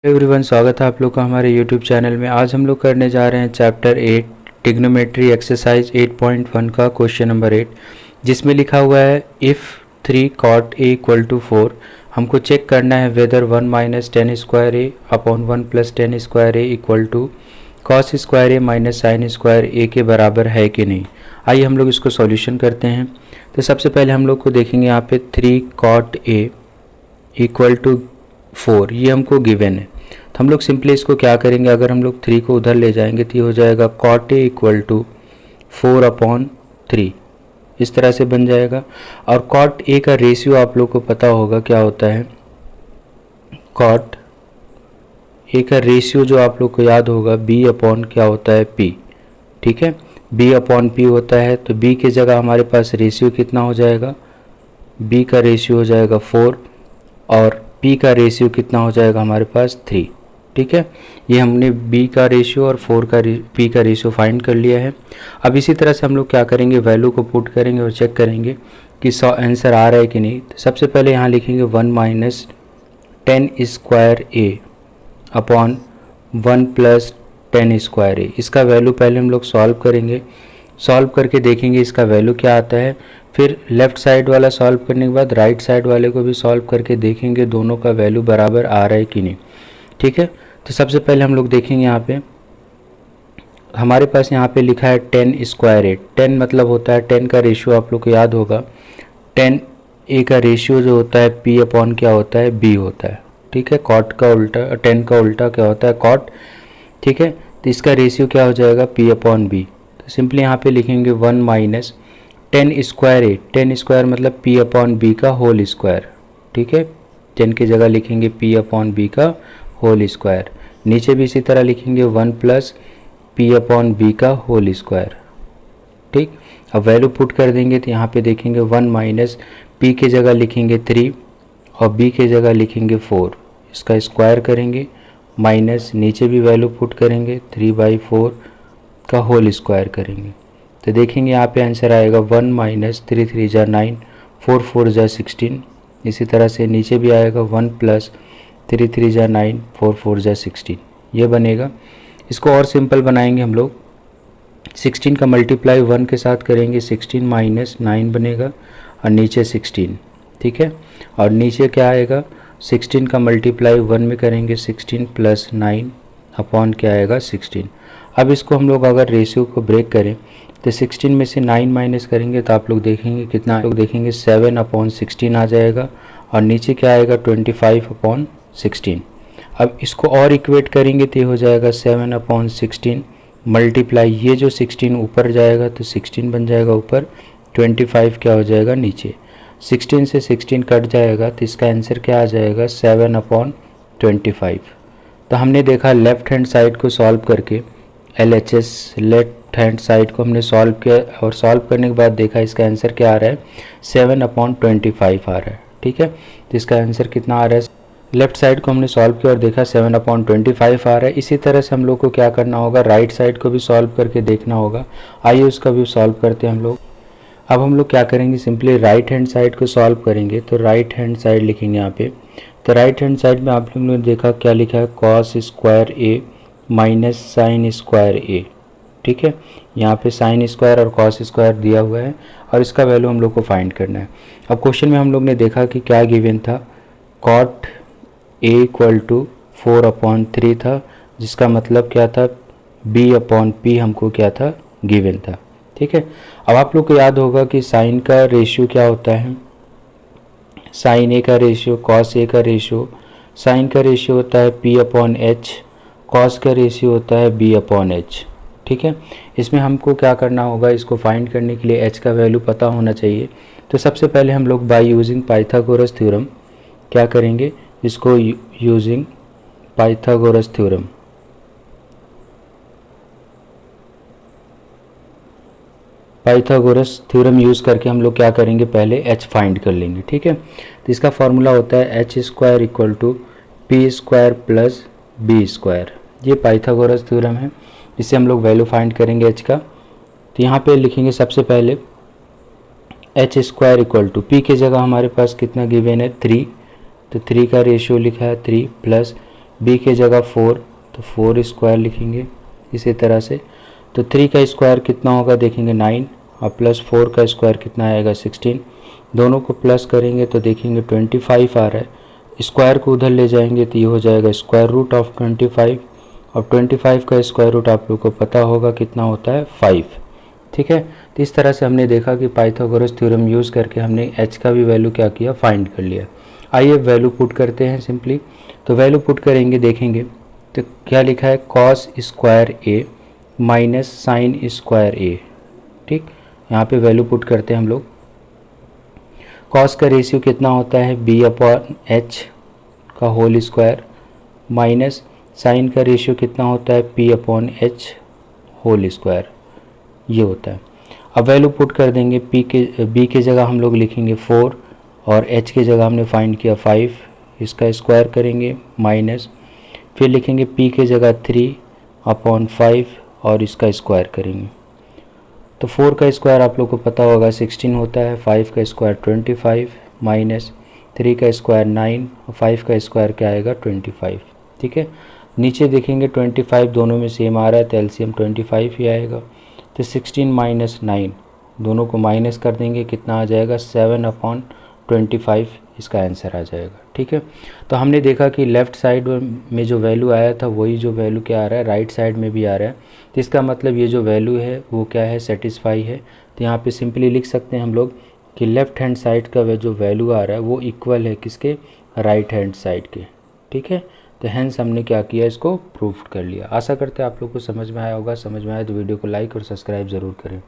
Everyone, स्वागत है आप लोग का हमारे यूट्यूब चैनल में। आज हम लोग करने जा रहे हैं चैप्टर 8 ट्रिग्नोमेट्री एक्सरसाइज 8.1 का क्वेश्चन नंबर 8, जिसमें लिखा हुआ है if 3 cot a equal to 4। हमको चेक करना है whether 1 minus tan square a upon 1 plus tan square a equal to cos square a minus sine square a के बराबर है कि नहीं। आइए हम लोग इसको सॉल्यूशन करते हैं। तो सबसे पहले हम लोग को देखेंगे यहाँ पे 3 cot a इक्वल टू 4, ये हमको गिवन है। तो हम लोग सिंपली इसको क्या करेंगे, अगर हम लोग 3 को उधर ले जाएंगे तो ये हो जाएगा cot a equal to 4 upon 3, इस तरह से बन जाएगा। और cot a का रेशियो आप लोग को पता होगा क्या होता है। cot a का रेशियो जो आप लोग को याद होगा b अपॉन क्या होता है p, ठीक है, b अपॉन p होता है। तो b की जगह हमारे पास रेशियो कितना हो जाएगा, b का रेशियो हो जाएगा 4 और p का रेशियो कितना हो जाएगा हमारे पास 3, ठीक है। ये हमने b का रेशियो और p का रेशियो फाइंड कर लिया है। अब इसी तरह से हम लोग क्या करेंगे, वैल्यू को पुट करेंगे और चेक करेंगे कि आंसर आ रहा है कि नहीं। तो सबसे पहले यहाँ लिखेंगे 1 minus tan square a upon 1 plus tan square ए। इसका वैल्यू पहले हम लोग सॉल्व करेंगे, सॉल्व करके देखेंगे इसका वैल्यू क्या आता है। फिर लेफ़्ट साइड वाला सॉल्व करने के बाद राइट साइड वाले को भी सॉल्व करके देखेंगे दोनों का वैल्यू बराबर आ रहा है कि नहीं, ठीक है। तो सबसे पहले हम लोग देखेंगे यहाँ पे हमारे पास यहाँ पे लिखा है 10 स्क्वायर ए। 10 मतलब होता है 10 का रेशियो आप लोग को याद होगा, 10 ए का रेशियो जो होता है p अपॉन क्या होता है b होता है, ठीक है। कॉट का उल्टा 10 का उल्टा क्या होता है कॉट, ठीक है। तो इसका रेशियो क्या हो जाएगा p अपॉन b। तो सिंपली यहाँ पे लिखेंगे 1 माइनस 10 स्क्वायर ए, 10 स्क्वायर मतलब p अपॉन b का होल स्क्वायर, ठीक है। 10 की जगह लिखेंगे p अपॉन b का होल स्क्वायर। नीचे भी इसी तरह लिखेंगे 1 प्लस p अपॉन b का होल स्क्वायर, ठीक। अब वैल्यू पुट कर देंगे तो यहाँ पे देखेंगे 1 माइनस p की जगह लिखेंगे 3 और b की जगह लिखेंगे 4, इसका स्क्वायर करेंगे माइनस नीचे भी वैल्यू पुट करेंगे 3/4 का होल स्क्वायर करेंगे। तो देखेंगे यहाँ पे आंसर आएगा 1 माइनस 3 3 जा 9, 4 4 जा 16। इसी तरह से नीचे भी आएगा 1 प्लस 3 3 जा 9, 4 4 जा 16, ये बनेगा। इसको और सिंपल बनाएंगे हम लोग, 16 का मल्टीप्लाई 1 के साथ करेंगे 16 माइनस 9 बनेगा और नीचे 16, ठीक है। और नीचे क्या आएगा, 16 का मल्टीप्लाई 1 में करेंगे 16 प्लस 9 अपॉन क्या आएगा 16। अब इसको हम लोग अगर रेशियो को ब्रेक करें तो 16 में से 9 माइनस करेंगे तो आप लोग देखेंगे कितना, आप लोग देखेंगे 7 अपॉन 16 आ जाएगा और नीचे क्या आएगा 25 अपॉन 16। अब इसको और इक्वेट करेंगे तो ये हो जाएगा 7 अपॉन 16 मल्टीप्लाई, ये जो 16 ऊपर जाएगा तो 16 बन जाएगा ऊपर, 25 क्या हो जाएगा नीचे। 16 से 16 कट जाएगा तो इसका आंसर क्या आ जाएगा 7 अपॉन 25। तो हमने देखा लेफ़्ट हैंड साइड को सॉल्व करके, LHS लेफ्ट हैंड साइड को हमने सॉल्व किया और सॉल्व करने के बाद देखा इसका आंसर क्या आ रहा है 7 अपॉन 25 आ रहा है, ठीक है। तो इसका आंसर कितना आ रहा है, लेफ्ट साइड को हमने सॉल्व किया और देखा 7 अपॉन 25 आ रहा है। इसी तरह से हम लोग को क्या करना होगा, राइट साइड को भी सॉल्व करके देखना होगा। आइए उसका भी सॉल्व करते हैं हम लोग। अब हम लोग क्या करेंगे, सिंपली राइट हैंड साइड को सॉल्व करेंगे। तो राइट हैंड साइड लिखेंगे यहाँ पे। तो राइट हैंड साइड में आप लोगों ने देखा क्या लिखा है, cos square a minus sine square ए, ठीक है। यहाँ पे साइन स्क्वायर और कॉस स्क्वायर दिया हुआ है और इसका वैल्यू हम लोग को फाइंड करना है। अब क्वेश्चन में हम लोग ने देखा कि क्या गिवन था, cot A equal to 4 upon 3 था, जिसका मतलब क्या था b अपॉन p हमको क्या था गिवन था, ठीक है। अब आप लोग को याद होगा कि साइन का रेशियो क्या होता है, साइन ए का रेशियो कॉस ए का रेशियो, साइन का रेशियो होता है p अपॉन h, कॉस का रेशियो होता है b अपॉन h, ठीक है। इसमें हमको क्या करना होगा, इसको फाइंड करने के लिए h का वैल्यू पता होना चाहिए। तो सबसे पहले हम लोग बाय यूजिंग पाइथागोरस थ्योरम क्या करेंगे, इसको using Pythagoras theorem, Pythagoras theorem use करके हम लोग क्या करेंगे, पहले h फाइंड कर लेंगे, ठीक है। तो इसका फॉर्मूला होता है h square equal to P square plus B square. ये पाइथागोरस थ्योरम है, इससे हम लोग वैल्यू फाइंड करेंगे h का। तो यहाँ पे लिखेंगे सबसे पहले h square equal to p की जगह हमारे पास कितना गिवन है 3, तो 3 का रेशियो लिखा है 3 प्लस बी की जगह 4, तो 4 स्क्वायर लिखेंगे इसी तरह से। तो 3 का स्क्वायर कितना होगा देखेंगे 9, और प्लस 4 का स्क्वायर कितना आएगा 16। दोनों को प्लस करेंगे तो देखेंगे 25 आ रहा है। स्क्वायर को उधर ले जाएंगे तो ये हो जाएगा स्क्वायर रूट ऑफ 25, और 25 का स्क्वायर रूट आप लोग को पता होगा कितना होता है 5। ठीक है, तो इस तरह से हमने देखा कि पाइथागोरस थ्योरम यूज़ करके हमने h का भी वैल्यू क्या किया, फाइंड कर लिया। आइए वैल्यू पुट करते हैं सिंपली। तो वैल्यू पुट करेंगे, देखेंगे तो क्या लिखा है cos square a minus sine square ए। ठीक, यहाँ पे वैल्यू पुट करते हैं हम लोग। कॉस का रेशियो कितना होता है बी अपॉन एच का होल स्क्वायर, माइनस साइन का रेशियो कितना होता है P upon H whole square, ये होता है। अब वैल्यू पुट कर देंगे, बी की जगह हम लोग लिखेंगे 4 और एच की जगह हमने फाइंड किया 5, इसका स्क्वायर करेंगे माइनस, फिर लिखेंगे पी की जगह 3 अपॉन 5 और इसका स्क्वायर करेंगे। तो 4 का स्क्वायर आप लोग को पता होगा 16 होता है, 5 का स्क्वायर 25 माइनस 3 का स्क्वायर 9 और 5 का स्क्वायर क्या आएगा 25। ठीक है, नीचे देखेंगे 25 दोनों में सेम आ रहा है तो एलसीएम 25 ही आएगा। तो 16 माइनस 9 दोनों को माइनस कर देंगे, कितना आ जाएगा 7 अपॉन 25, इसका आंसर आ जाएगा। ठीक है, तो हमने देखा कि लेफ़्ट साइड में जो वैल्यू आया था वही जो वैल्यू क्या आ रहा है राइट साइड में भी आ रहा है। तो इसका मतलब ये जो वैल्यू है वो क्या है, सेटिस्फाई है। तो यहाँ पे सिंपली लिख सकते हैं हम लोग कि लेफ़्ट हैंड साइड का जो वैल्यू आ रहा है वो इक्वल है किसके, राइट हैंड साइड के। ठीक है, तो हैंस हमने क्या किया, इसको प्रूफ कर लिया। आशा करते हैं आप लोग को समझ में आया होगा। समझ में आया तो वीडियो को लाइक और सब्सक्राइब ज़रूर करें।